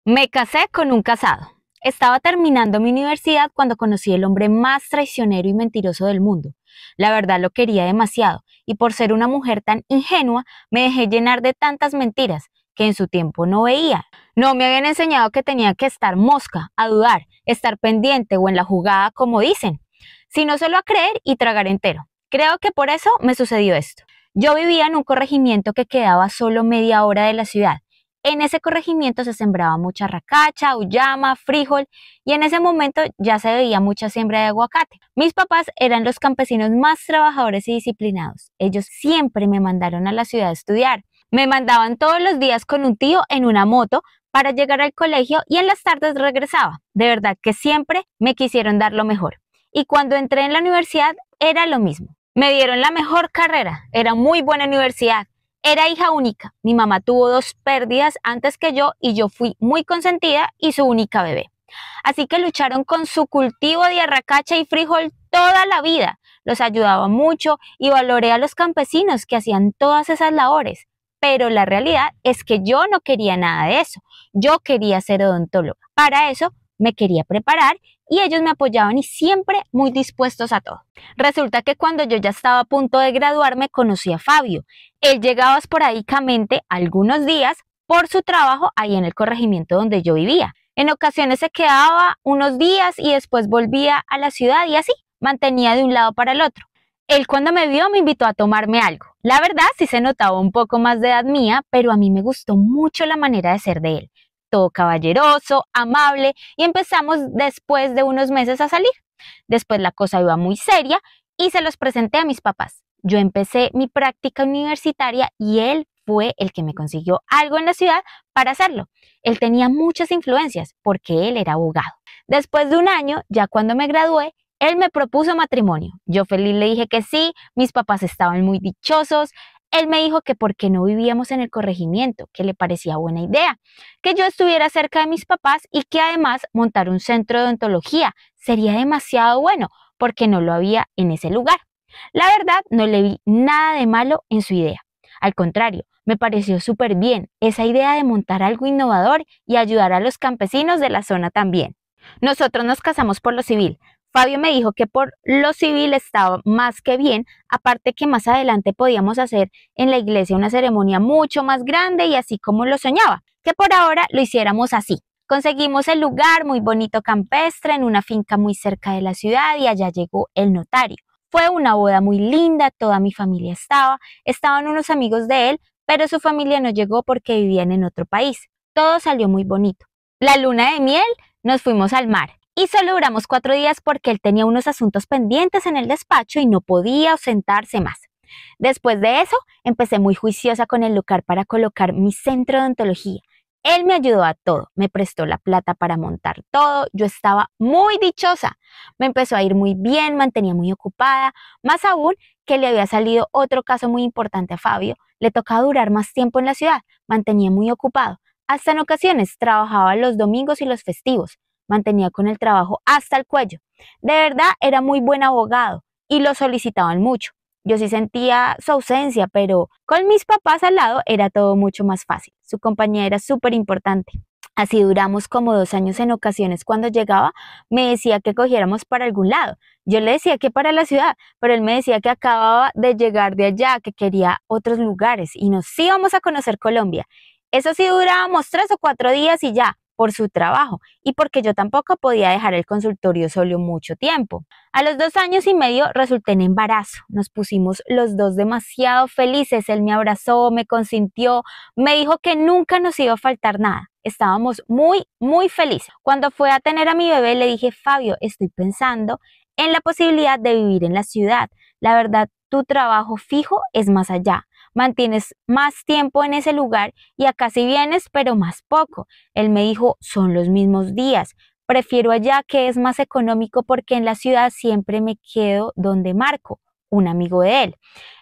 Me casé con un casado. Estaba terminando mi universidad cuando conocí el hombre más traicionero y mentiroso del mundo. La verdad lo quería demasiado y por ser una mujer tan ingenua me dejé llenar de tantas mentiras que en su tiempo no veía. No me habían enseñado que tenía que estar mosca, a dudar, estar pendiente o en la jugada como dicen, sino solo a creer y tragar entero. Creo que por eso me sucedió esto. Yo vivía en un corregimiento que quedaba solo media hora de la ciudad. En ese corregimiento se sembraba mucha racacha, uyama, frijol y en ese momento ya se veía mucha siembra de aguacate. Mis papás eran los campesinos más trabajadores y disciplinados. Ellos siempre me mandaron a la ciudad a estudiar. Me mandaban todos los días con un tío en una moto para llegar al colegio y en las tardes regresaba. De verdad que siempre me quisieron dar lo mejor. Y cuando entré en la universidad era lo mismo. Me dieron la mejor carrera, era muy buena universidad. Era hija única. Mi mamá tuvo 2 pérdidas antes que yo y yo fui muy consentida y su única bebé. Así que lucharon con su cultivo de arracacha y frijol toda la vida. Los ayudaba mucho y valoré a los campesinos que hacían todas esas labores. Pero la realidad es que yo no quería nada de eso. Yo quería ser odontóloga. Para eso me quería preparar y ellos me apoyaban y siempre muy dispuestos a todo. Resulta que cuando yo ya estaba a punto de graduarme conocí a Fabio. Él llegaba esporádicamente algunos días por su trabajo ahí en el corregimiento donde yo vivía. En ocasiones se quedaba unos días y después volvía a la ciudad y así mantenía de un lado para el otro. Él cuando me vio me invitó a tomarme algo. La verdad sí se notaba un poco más de edad mía, pero a mí me gustó mucho la manera de ser de él. Todo caballeroso, amable y empezamos después de unos meses a salir. Después la cosa iba muy seria y se los presenté a mis papás. Yo empecé mi práctica universitaria y él fue el que me consiguió algo en la ciudad para hacerlo. Él tenía muchas influencias porque él era abogado. Después de un año, ya cuando me gradué, él me propuso matrimonio. Yo feliz le dije que sí, mis papás estaban muy dichosos. Él me dijo que por qué no vivíamos en el corregimiento, que le parecía buena idea, que yo estuviera cerca de mis papás y que además montar un centro de odontología sería demasiado bueno porque no lo había en ese lugar. La verdad, no le vi nada de malo en su idea. Al contrario, me pareció súper bien esa idea de montar algo innovador y ayudar a los campesinos de la zona también. Nosotros nos casamos por lo civil. Fabio me dijo que por lo civil estaba más que bien, aparte que más adelante podíamos hacer en la iglesia una ceremonia mucho más grande y así como lo soñaba, que por ahora lo hiciéramos así. Conseguimos el lugar muy bonito campestre en una finca muy cerca de la ciudad y allá llegó el notario. Fue una boda muy linda, toda mi familia estaban unos amigos de él, pero su familia no llegó porque vivían en otro país. Todo salió muy bonito. La luna de miel nos fuimos al mar y solo duramos 4 días porque él tenía unos asuntos pendientes en el despacho y no podía ausentarse más. Después de eso, empecé muy juiciosa con el lugar para colocar mi centro de odontología. Él me ayudó a todo, me prestó la plata para montar todo, yo estaba muy dichosa. Me empezó a ir muy bien, mantenía muy ocupada, más aún que le había salido otro caso muy importante a Fabio, le tocaba durar más tiempo en la ciudad, mantenía muy ocupado. Hasta en ocasiones trabajaba los domingos y los festivos, mantenía con el trabajo hasta el cuello. De verdad era muy buen abogado y lo solicitaban mucho. Yo sí sentía su ausencia, pero con mis papás al lado era todo mucho más fácil. Su compañía era súper importante. Así duramos como 2 años en ocasiones. Cuando llegaba me decía que cogiéramos para algún lado. Yo le decía que para la ciudad, pero él me decía que acababa de llegar de allá, que quería otros lugares y nos íbamos a conocer Colombia. Eso sí durábamos 3 o 4 días y ya, por su trabajo y porque yo tampoco podía dejar el consultorio solo mucho tiempo. A los 2 años y medio resulté en embarazo. Nos pusimos los dos demasiado felices. Él me abrazó, me consintió, me dijo que nunca nos iba a faltar nada. Estábamos muy, muy felices. Cuando fue a tener a mi bebé le dije, Fabio, estoy pensando en la posibilidad de vivir en la ciudad. La verdad, tu trabajo fijo es más allá. Mantienes más tiempo en ese lugar y acá sí vienes, pero más poco. Él me dijo, son los mismos días. Prefiero allá que es más económico porque en la ciudad siempre me quedo donde Marco, un amigo de él.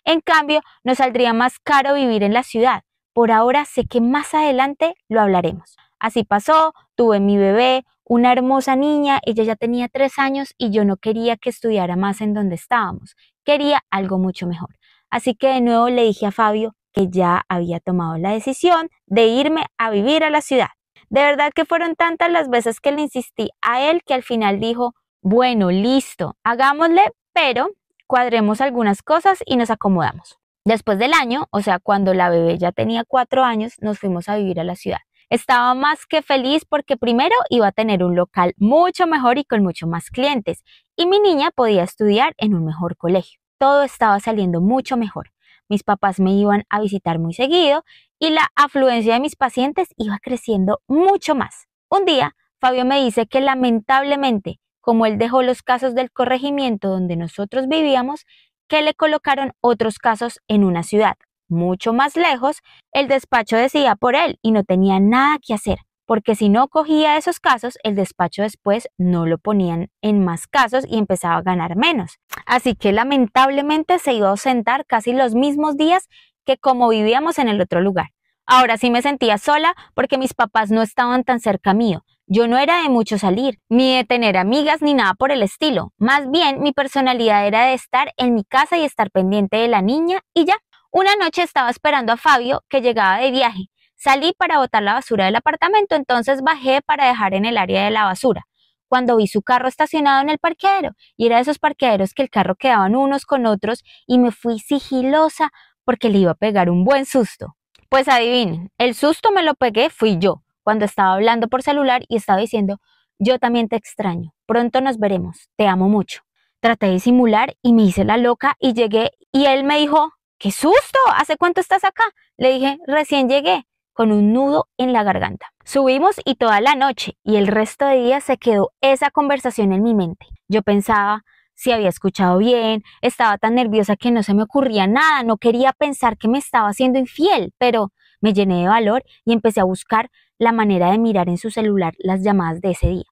En cambio, nos saldría más caro vivir en la ciudad. Por ahora sé que más adelante lo hablaremos. Así pasó, tuve mi bebé, una hermosa niña, ella ya tenía 3 años y yo no quería que estudiara más en donde estábamos. Quería algo mucho mejor. Así que de nuevo le dije a Fabio que ya había tomado la decisión de irme a vivir a la ciudad. De verdad que fueron tantas las veces que le insistí a él que al final dijo, bueno, listo, hagámosle, pero cuadremos algunas cosas y nos acomodamos. Después del año, o sea, cuando la bebé ya tenía 4 años, nos fuimos a vivir a la ciudad. Estaba más que feliz porque primero iba a tener un local mucho mejor y con mucho más clientes, y mi niña podía estudiar en un mejor colegio. Todo estaba saliendo mucho mejor. Mis papás me iban a visitar muy seguido y la afluencia de mis pacientes iba creciendo mucho más. Un día, Fabio me dice que lamentablemente, como él dejó los casos del corregimiento donde nosotros vivíamos, que le colocaron otros casos en una ciudad mucho más lejos, el despacho decidía por él y no tenía nada que hacer, porque si no cogía esos casos, el despacho después no lo ponían en más casos y empezaba a ganar menos. Así que lamentablemente se iba a ausentar casi los mismos días que como vivíamos en el otro lugar. Ahora sí me sentía sola porque mis papás no estaban tan cerca mío. Yo no era de mucho salir, ni de tener amigas, ni nada por el estilo. Más bien, mi personalidad era de estar en mi casa y estar pendiente de la niña y ya. Una noche estaba esperando a Fabio, que llegaba de viaje. Salí para botar la basura del apartamento, entonces bajé para dejar en el área de la basura. Cuando vi su carro estacionado en el parqueadero, y era de esos parqueaderos que el carro quedaban unos con otros, y me fui sigilosa porque le iba a pegar un buen susto. Pues adivinen, el susto me lo pegué fui yo, cuando estaba hablando por celular y estaba diciendo, yo también te extraño, pronto nos veremos, te amo mucho. Traté de simular y me hice la loca y llegué y él me dijo, ¡qué susto! ¿Hace cuánto estás acá? Le dije, recién llegué, con un nudo en la garganta. Subimos y toda la noche y el resto de días se quedó esa conversación en mi mente. Yo pensaba si había escuchado bien, estaba tan nerviosa que no se me ocurría nada, no quería pensar que me estaba siendo infiel, pero me llené de valor y empecé a buscar la manera de mirar en su celular las llamadas de ese día.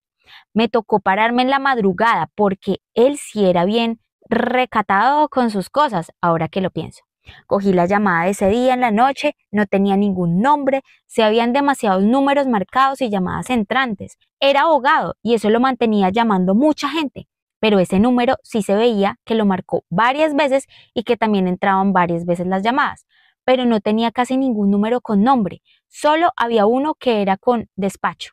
Me tocó pararme en la madrugada porque él sí era bien recatado con sus cosas, ahora que lo pienso. Cogí la llamada de ese día en la noche, no tenía ningún nombre, se habían demasiados números marcados y llamadas entrantes. Era abogado y eso lo mantenía llamando mucha gente, pero ese número sí se veía que lo marcó varias veces y que también entraban varias veces las llamadas, pero no tenía casi ningún número con nombre, solo había uno que era con despacho.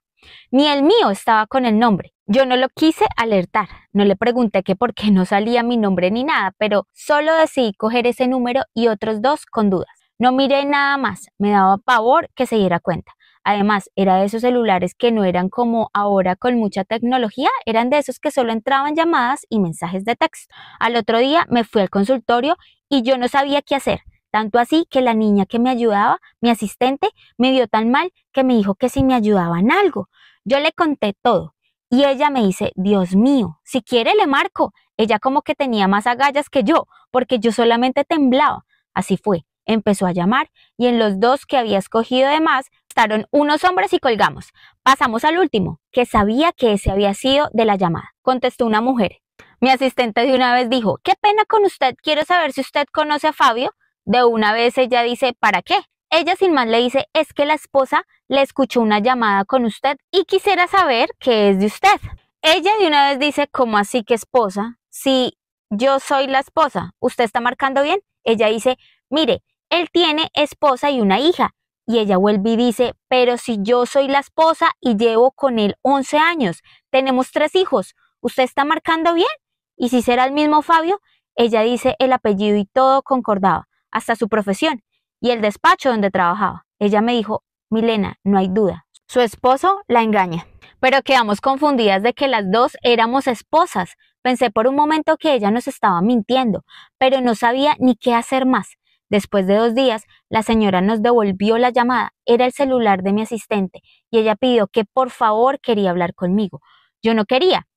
Ni el mío estaba con el nombre. Yo no lo quise alertar, no le pregunté que por qué no salía mi nombre ni nada, pero solo decidí coger ese número y otros dos con dudas. No miré nada más, me daba pavor que se diera cuenta. Además, era de esos celulares que no eran como ahora con mucha tecnología, eran de esos que solo entraban llamadas y mensajes de texto. Al otro día me fui al consultorio y yo no sabía qué hacer. Tanto así que la niña que me ayudaba, mi asistente, me vio tan mal que me dijo que si me ayudaba en algo. Yo le conté todo y ella me dice, Dios mío, si quiere le marco. Ella como que tenía más agallas que yo, porque yo solamente temblaba. Así fue, empezó a llamar y en los dos que había escogido de más, estaron unos hombres y colgamos. Pasamos al último, que sabía que ese había sido de la llamada. Contestó una mujer. Mi asistente de una vez dijo, qué pena con usted, quiero saber si usted conoce a Fabio. De una vez ella dice, ¿para qué? Ella sin más le dice, es que la esposa le escuchó una llamada con usted y quisiera saber qué es de usted. Ella de una vez dice, ¿cómo así que esposa? Si yo soy la esposa, ¿usted está marcando bien? Ella dice, mire, él tiene esposa y una hija. Y ella vuelve y dice, pero si yo soy la esposa y llevo con él 11 años, tenemos 3 hijos, ¿usted está marcando bien? ¿Y si será el mismo Fabio? Ella dice el apellido y todo concordaba, hasta su profesión y el despacho donde trabajaba. Ella me dijo, Milena, no hay duda, su esposo la engaña. Pero quedamos confundidas de que las dos éramos esposas. Pensé por un momento que ella nos estaba mintiendo, pero no sabía ni qué hacer más. Después de 2 días, la señora nos devolvió la llamada. Era el celular de mi asistente y ella pidió que por favor quería hablar conmigo. Yo no quería.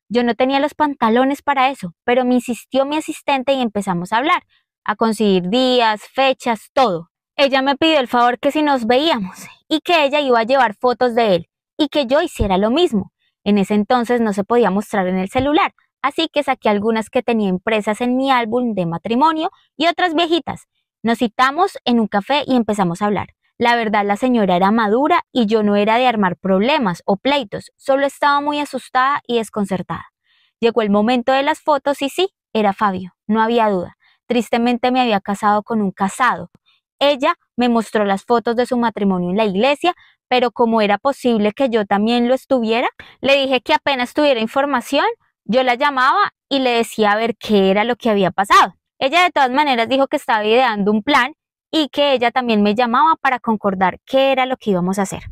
Yo no tenía los pantalones para eso, pero me insistió mi asistente y empezamos a hablar, a conseguir días, fechas, todo. Ella me pidió el favor que si nos veíamos y que ella iba a llevar fotos de él y que yo hiciera lo mismo. En ese entonces no se podía mostrar en el celular, así que saqué algunas que tenía impresas en mi álbum de matrimonio y otras viejitas. Nos citamos en un café y empezamos a hablar. La verdad, la señora era madura y yo no era de armar problemas o pleitos, solo estaba muy asustada y desconcertada. Llegó el momento de las fotos y sí, era Fabio, no había duda. Tristemente me había casado con un casado. Ella me mostró las fotos de su matrimonio en la iglesia, pero como era posible que yo también lo estuviera, le dije que apenas tuviera información, yo la llamaba y le decía a ver qué era lo que había pasado. Ella de todas maneras dijo que estaba ideando un plan y que ella también me llamaba para concordar qué era lo que íbamos a hacer.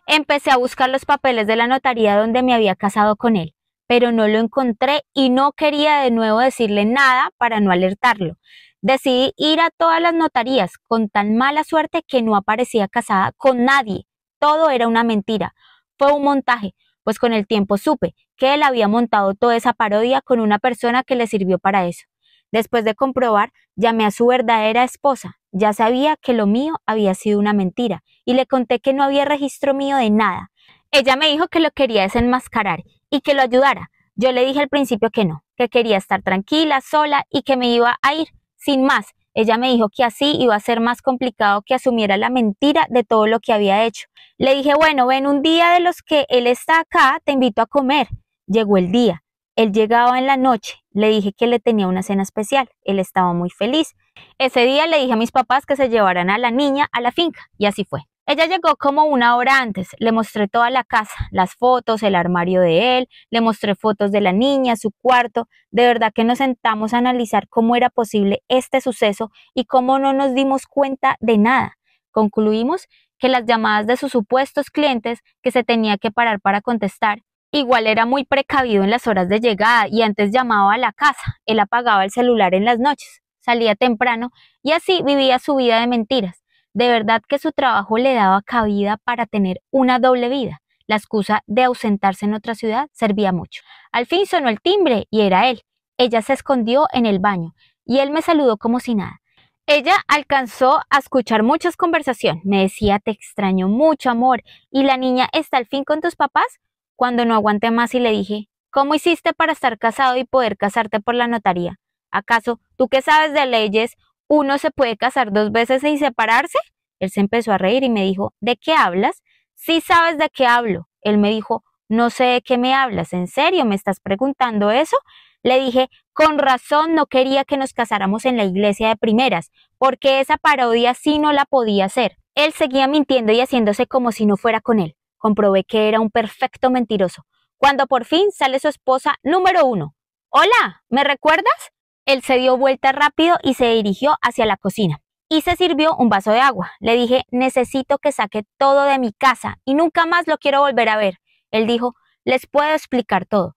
Empecé a buscar los papeles de la notaría donde me había casado con él, pero no lo encontré y no quería de nuevo decirle nada para no alertarlo. Decidí ir a todas las notarías con tan mala suerte que no aparecía casada con nadie. Todo era una mentira. Fue un montaje, pues con el tiempo supe que él había montado toda esa parodia con una persona que le sirvió para eso. Después de comprobar, llamé a su verdadera esposa. Ya sabía que lo mío había sido una mentira y le conté que no había registro mío de nada. Ella me dijo que lo quería desenmascarar y que lo ayudara. Yo le dije al principio que no, que quería estar tranquila, sola y que me iba a ir. Sin más, ella me dijo que así iba a ser más complicado que asumiera la mentira de todo lo que había hecho. Le dije, bueno, ven, un día de los que él está acá, te invito a comer. Llegó el día. Él llegaba en la noche. Le dije que le tenía una cena especial. Él estaba muy feliz. Ese día le dije a mis papás que se llevaran a la niña a la finca, y así fue. Ella llegó como una hora antes, le mostré toda la casa, las fotos, el armario de él, le mostré fotos de la niña, su cuarto. De verdad que nos sentamos a analizar cómo era posible este suceso y cómo no nos dimos cuenta de nada. Concluimos que las llamadas de sus supuestos clientes que se tenía que parar para contestar, igual era muy precavido en las horas de llegada y antes llamaba a la casa, él apagaba el celular en las noches, salía temprano y así vivía su vida de mentiras. De verdad que su trabajo le daba cabida para tener una doble vida. La excusa de ausentarse en otra ciudad servía mucho. Al fin sonó el timbre y era él. Ella se escondió en el baño y él me saludó como si nada. Ella alcanzó a escuchar muchas conversaciones. Me decía, te extraño mucho, amor. ¿Y la niña está al fin con tus papás? Cuando no aguanté más y le dije, ¿cómo hiciste para estar casado y poder casarte por la notaría? ¿Acaso tú que sabes de leyes, uno se puede casar 2 veces y separarse? Él se empezó a reír y me dijo, ¿de qué hablas? Sí sabes de qué hablo. Él me dijo, no sé de qué me hablas, ¿en serio me estás preguntando eso? Le dije, con razón no quería que nos casáramos en la iglesia de primeras, porque esa parodia sí no la podía hacer. Él seguía mintiendo y haciéndose como si no fuera con él. Comprobé que era un perfecto mentiroso. Cuando por fin sale su esposa número 1. Hola, ¿me recuerdas? Él se dio vuelta rápido y se dirigió hacia la cocina. Y se sirvió un vaso de agua. Le dije, necesito que saque todo de mi casa y nunca más lo quiero volver a ver. Él dijo, les puedo explicar todo.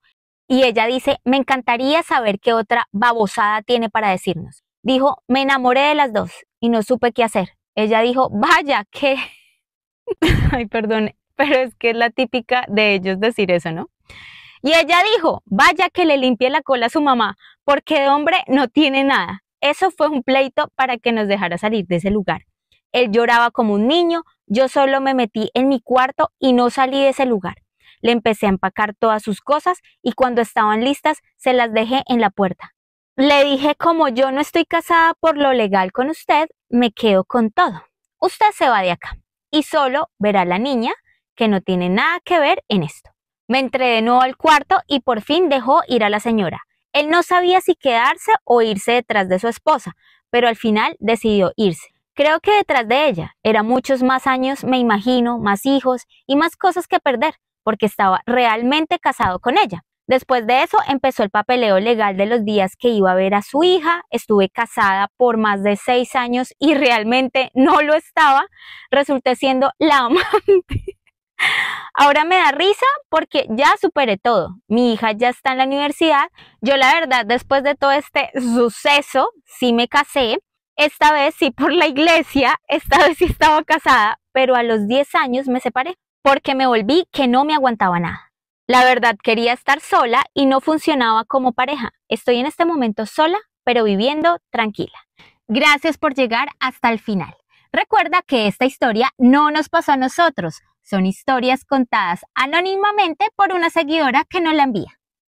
Y ella dice, me encantaría saber qué otra babosada tiene para decirnos. Dijo, me enamoré de las dos y no supe qué hacer. Ella dijo, vaya, qué... Ay, perdón, pero es que es la típica de ellos decir eso, ¿no? Y ella dijo, vaya que le limpie la cola a su mamá, porque de hombre no tiene nada. Eso fue un pleito para que nos dejara salir de ese lugar. Él lloraba como un niño, yo solo me metí en mi cuarto y no salí de ese lugar. Le empecé a empacar todas sus cosas y cuando estaban listas se las dejé en la puerta. Le dije, como yo no estoy casada por lo legal con usted, me quedo con todo. Usted se va de acá y solo verá a la niña que no tiene nada que ver en esto. Me entré de nuevo al cuarto y por fin dejó ir a la señora. Él no sabía si quedarse o irse detrás de su esposa, pero al final decidió irse. Creo que detrás de ella era muchos más años, me imagino, más hijos y más cosas que perder, porque estaba realmente casado con ella. Después de eso empezó el papeleo legal de los días que iba a ver a su hija. Estuve casada por más de 6 años y realmente no lo estaba. Resulté siendo la amante. Ahora me da risa porque ya superé todo. Mi hija ya está en la universidad. Yo la verdad, después de todo este suceso, sí me casé. Esta vez sí por la iglesia, esta vez sí estaba casada, pero a los 10 años me separé porque me volví que no me aguantaba nada. La verdad quería estar sola y no funcionaba como pareja. Estoy en este momento sola, pero viviendo tranquila. Gracias por llegar hasta el final. Recuerda que esta historia no nos pasó a nosotros. Son historias contadas anónimamente por una seguidora que nos la envía.